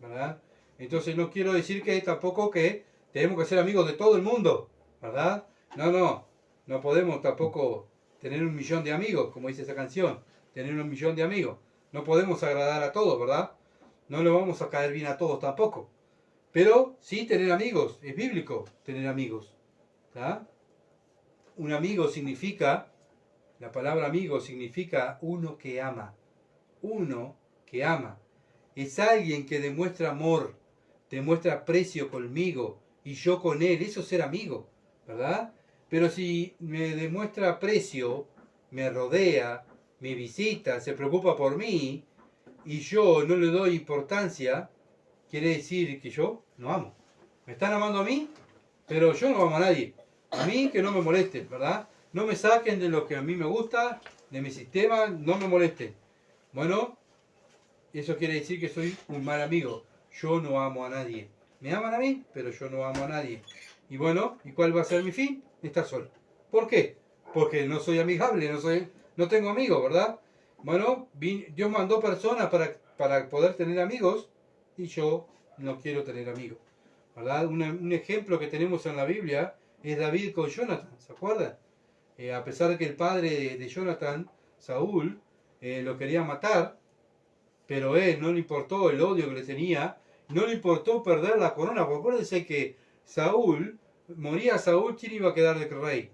¿verdad? Entonces no quiero decir que tampoco que tenemos que ser amigos de todo el mundo, ¿verdad? No podemos tampoco tener 1.000.000 de amigos, como dice esa canción, tener 1.000.000 de amigos. No podemos agradar a todos, ¿verdad? No le vamos a caer bien a todos tampoco. Pero sí tener amigos, es bíblico tener amigos, ¿verdad? Un amigo significa, la palabra amigo significa uno que ama. Uno que ama. Es alguien que demuestra amor, demuestra aprecio conmigo y yo con él. Eso es ser amigo, ¿verdad? Pero si me demuestra aprecio, me rodea, me visita, se preocupa por mí y yo no le doy importancia, quiere decir que yo no amo. Me están amando a mí, pero yo no amo a nadie. A mí que no me molesten, ¿verdad? No me saquen de lo que a mí me gusta, de mi sistema, no me molesten. Bueno, eso quiere decir que soy un mal amigo. Yo no amo a nadie. Me aman a mí, pero yo no amo a nadie. Y bueno, ¿y cuál va a ser mi fin? Estar solo. ¿Por qué? Porque no soy amigable, no tengo amigos, ¿verdad? Bueno, Dios mandó personas para poder tener amigos y yo no quiero tener amigos, ¿verdad? Un ejemplo que tenemos en la Biblia es David con Jonathan, ¿se acuerdan? A pesar de que el padre de Jonathan, Saúl, lo quería matar, pero él no le importó el odio que le tenía, no le importó perder la corona, porque acuérdense que moría Saúl, ¿quién iba a quedar de rey?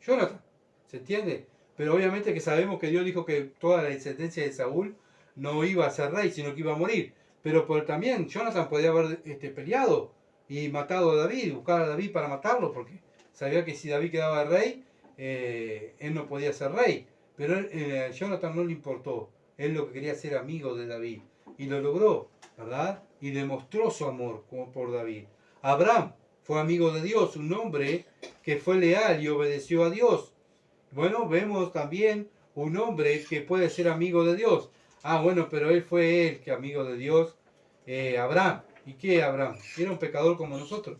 Jonathan, ¿se entiende? Pero obviamente que sabemos que Dios dijo que toda la descendencia de Saúl no iba a ser rey, sino que iba a morir. Pero también Jonathan podía haber peleado y matado a David, buscar a David para matarlo, porque sabía que si David quedaba rey, él no podía ser rey. Pero a Jonathan no le importó. Él lo que quería ser amigo de David. Y lo logró, ¿verdad? Y demostró su amor por David. Abraham fue amigo de Dios, un hombre que fue leal y obedeció a Dios. Bueno, vemos también un hombre que puede ser amigo de Dios. Bueno, pero él que amigo de Dios, Abraham. ¿Y qué Abraham? Era un pecador como nosotros,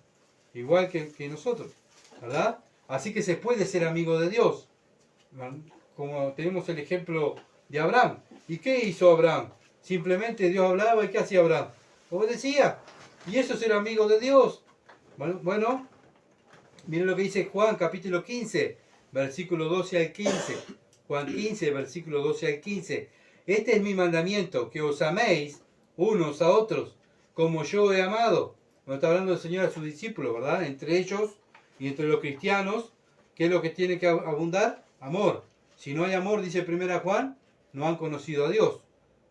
igual que nosotros, ¿verdad? Así que se puede ser amigo de Dios, como tenemos el ejemplo de Abraham. ¿Y qué hizo Abraham? Simplemente Dios hablaba y ¿qué hacía Abraham? Obedecía. Y eso es ser amigo de Dios. Bueno, miren lo que dice Juan capítulo 15, versículo 12 al 15. Juan 15, versículo 12 al 15. Este es mi mandamiento, que os améis unos a otros, como yo he amado. Nos está hablando el Señor a sus discípulos, ¿verdad? Entre ellos y entre los cristianos, ¿qué es lo que tiene que abundar? Amor. Si no hay amor, dice 1 Juan, no han conocido a Dios,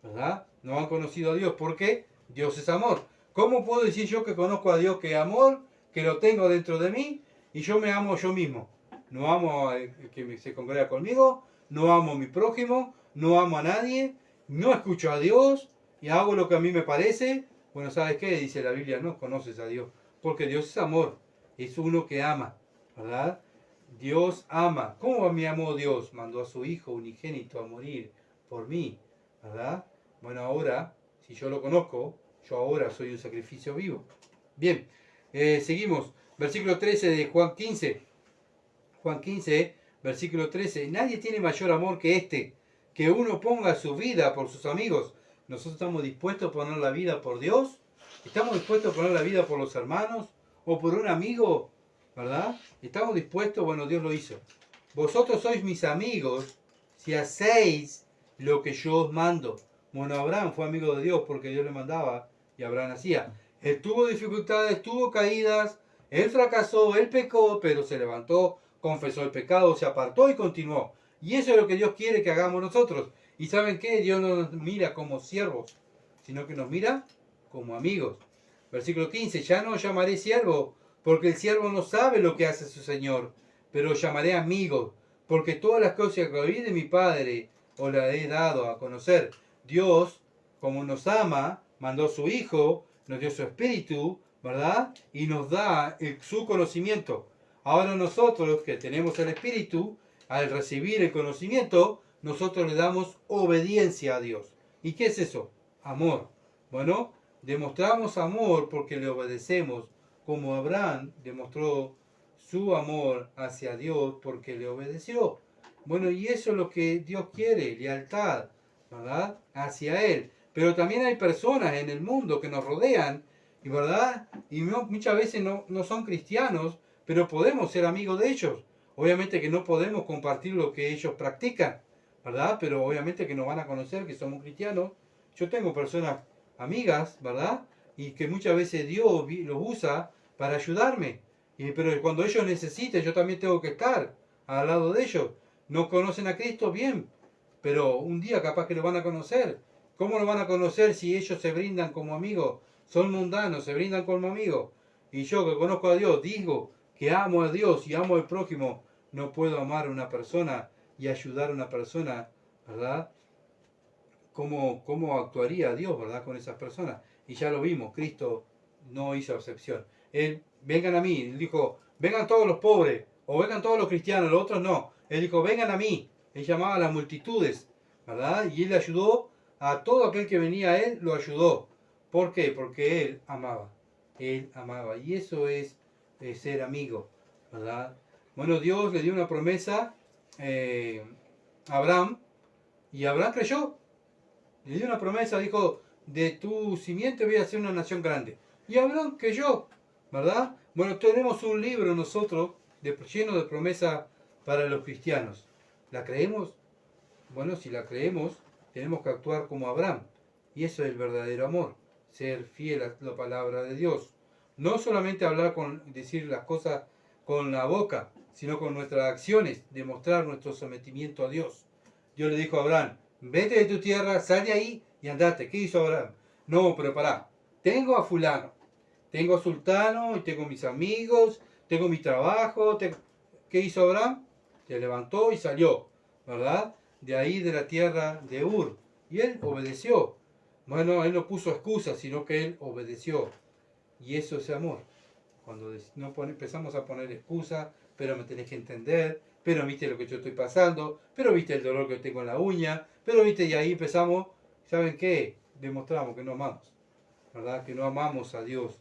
¿verdad? No han conocido a Dios. ¿Por qué? Dios es amor. ¿Cómo puedo decir yo que conozco a Dios, que es amor, que lo tengo dentro de mí, y yo me amo yo mismo? No amo al que se congrega conmigo, no amo a mi prójimo, no amo a nadie, no escucho a Dios y hago lo que a mí me parece. Bueno, ¿sabes qué? Dice la Biblia, no conoces a Dios, porque Dios es amor, es uno que ama, ¿verdad? Dios ama. ¿Cómo me amó Dios? Mandó a su Hijo unigénito a morir por mí, ¿verdad? Bueno, ahora, si yo lo conozco, yo ahora soy un sacrificio vivo. Bien, seguimos. Versículo 13 de Juan 15. Juan 15, versículo 13. Nadie tiene mayor amor que este, que uno ponga su vida por sus amigos. ¿Nosotros estamos dispuestos a poner la vida por Dios? ¿Estamos dispuestos a poner la vida por los hermanos? ¿O por un amigo? ¿Verdad? ¿Estamos dispuestos? Bueno, Dios lo hizo. Vosotros sois mis amigos si hacéis lo que yo os mando. Bueno, Abraham fue amigo de Dios porque Dios le mandaba y Abraham hacía. Él tuvo dificultades, tuvo caídas, él fracasó, él pecó, pero se levantó, confesó el pecado, se apartó y continuó. Y eso es lo que Dios quiere que hagamos nosotros. ¿Y saben qué? Dios no nos mira como siervos, sino que nos mira como amigos. Versículo 15, ya no os llamaré siervo, porque el siervo no sabe lo que hace su Señor, pero os llamaré amigos, porque todas las cosas que oí de mi Padre os las he dado a conocer. Dios, como nos ama, mandó a su Hijo, nos dio su Espíritu, ¿verdad? Y nos da su conocimiento. Ahora nosotros que tenemos el Espíritu, al recibir el conocimiento, nosotros le damos obediencia a Dios. ¿Y qué es eso? Amor. Bueno, demostramos amor porque le obedecemos, como Abraham demostró su amor hacia Dios porque le obedeció. Bueno, y eso es lo que Dios quiere, lealtad, ¿verdad? Hacia Él. Pero también hay personas en el mundo que nos rodean, y ¿verdad? Y muchas veces no son cristianos, pero podemos ser amigos de ellos. Obviamente que no podemos compartir lo que ellos practican, ¿verdad? Pero obviamente que nos van a conocer que somos cristianos. Yo tengo personas amigas, ¿verdad? Y que muchas veces Dios los usa para ayudarme. Pero cuando ellos necesiten, yo también tengo que estar al lado de ellos. No conocen a Cristo, bien, pero un día capaz que lo van a conocer. ¿Cómo lo van a conocer si ellos se brindan como amigos? Son mundanos, se brindan como amigos. Y yo que conozco a Dios, digo que amo a Dios y amo al prójimo, no puedo amar a una persona y ayudar a una persona, ¿verdad? ¿Cómo actuaría Dios, ¿verdad? Con esas personas. Y ya lo vimos, Cristo no hizo excepción. Él, vengan a mí, él dijo, vengan todos los pobres, o vengan todos los cristianos, los otros no. Él dijo, vengan a mí. Él llamaba a las multitudes, ¿verdad? Y él ayudó a todo aquel que venía a él, lo ayudó. ¿Por qué? Porque él amaba. Él amaba. Y eso es ser amigo, ¿verdad? Bueno, Dios le dio una promesa a Abraham, y Abraham creyó. Le dio una promesa, dijo, de tu simiente voy a hacer una nación grande. Y Abraham creyó, ¿verdad? Bueno, tenemos un libro nosotros lleno de promesas para los cristianos. ¿La creemos? Bueno, si la creemos, tenemos que actuar como Abraham. Y eso es el verdadero amor, ser fiel a la palabra de Dios. No solamente decir las cosas con la boca, sino con nuestras acciones, demostrar nuestro sometimiento a Dios. Dios le dijo a Abraham, vete de tu tierra, sal de ahí y andate. ¿Qué hizo Abraham? No, pero pará, tengo a fulano, tengo a sultano, y tengo mis amigos, tengo mi trabajo. ¿Qué hizo Abraham? Se levantó y salió, ¿verdad? De ahí de la tierra de Ur. Y él obedeció. Bueno, él no puso excusas, sino que él obedeció. Y eso es amor. Cuando empezamos a poner excusas, pero me tenés que entender, pero viste lo que yo estoy pasando, pero viste el dolor que tengo en la uña, pero viste, y ahí empezamos, ¿saben qué? Demostramos que no amamos, ¿verdad? Que no amamos a Dios.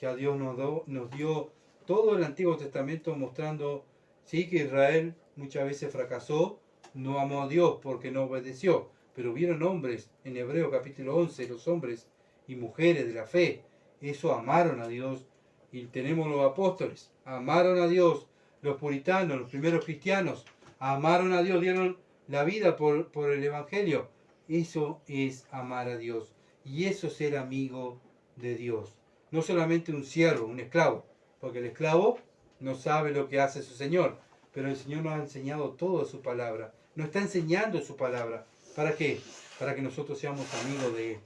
Ya Dios nos dio todo el Antiguo Testamento mostrando, sí, que Israel muchas veces fracasó, no amó a Dios porque no obedeció, pero hubieron hombres, en Hebreo capítulo 11, los hombres y mujeres de la fe, eso amaron a Dios. Y tenemos los apóstoles, amaron a Dios, los puritanos, los primeros cristianos, amaron a Dios, dieron la vida por el Evangelio. Eso es amar a Dios. Y eso es ser amigo de Dios. No solamente un siervo, un esclavo, porque el esclavo no sabe lo que hace su Señor, pero el Señor nos ha enseñado toda su palabra. Nos está enseñando su palabra. ¿Para qué? Para que nosotros seamos amigos de Él.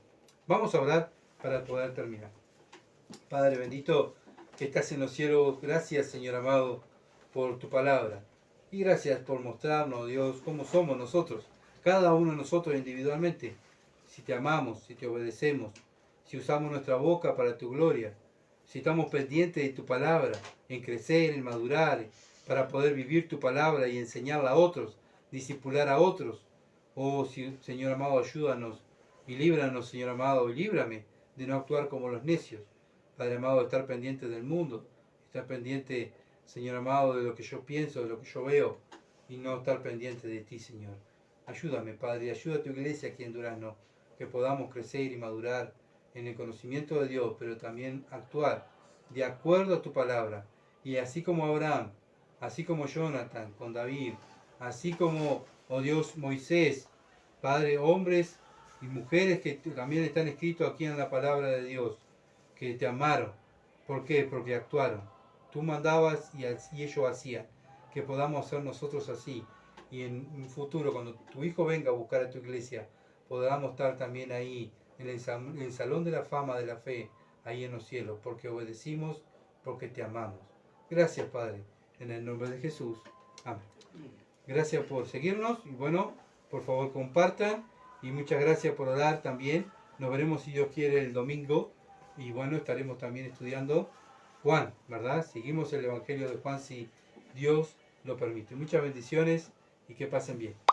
Vamos a orar para poder terminar. Padre bendito, que estás en los cielos, gracias, Señor amado, por tu palabra. Y gracias por mostrarnos, Dios, cómo somos nosotros, cada uno de nosotros individualmente. Si te amamos, si te obedecemos, si usamos nuestra boca para tu gloria, si estamos pendientes de tu palabra, en crecer, en madurar, para poder vivir tu palabra y enseñarla a otros, discipular a otros. Oh, Señor amado, ayúdanos y líbranos, Señor amado, y líbrame de no actuar como los necios. Padre amado, de estar pendiente del mundo, estar pendiente, Señor amado, de lo que yo pienso, de lo que yo veo, y no estar pendiente de ti, Señor. Ayúdame, Padre, y ayuda a tu iglesia aquí en Durazno, que podamos crecer y madurar en el conocimiento de Dios, pero también actuar de acuerdo a tu palabra. Y así como Abraham, así como Jonathan con David, así como, oh Dios, Moisés, Padre, hombres y mujeres que también están escritos aquí en la palabra de Dios, que te amaron. ¿Por qué? Porque actuaron. Tú mandabas y ellos hacían. Que podamos hacer nosotros así. Y en un futuro, cuando tu hijo venga a buscar a tu iglesia, podamos estar también ahí, en el salón de la fama de la fe, ahí en los cielos, porque obedecimos, porque te amamos. Gracias, Padre, en el nombre de Jesús. Amén. Gracias por seguirnos y bueno, por favor compartan y muchas gracias por orar también. Nos veremos si Dios quiere el domingo y bueno, estaremos también estudiando Juan, ¿verdad? Seguimos el Evangelio de Juan si Dios lo permite. Muchas bendiciones y que pasen bien.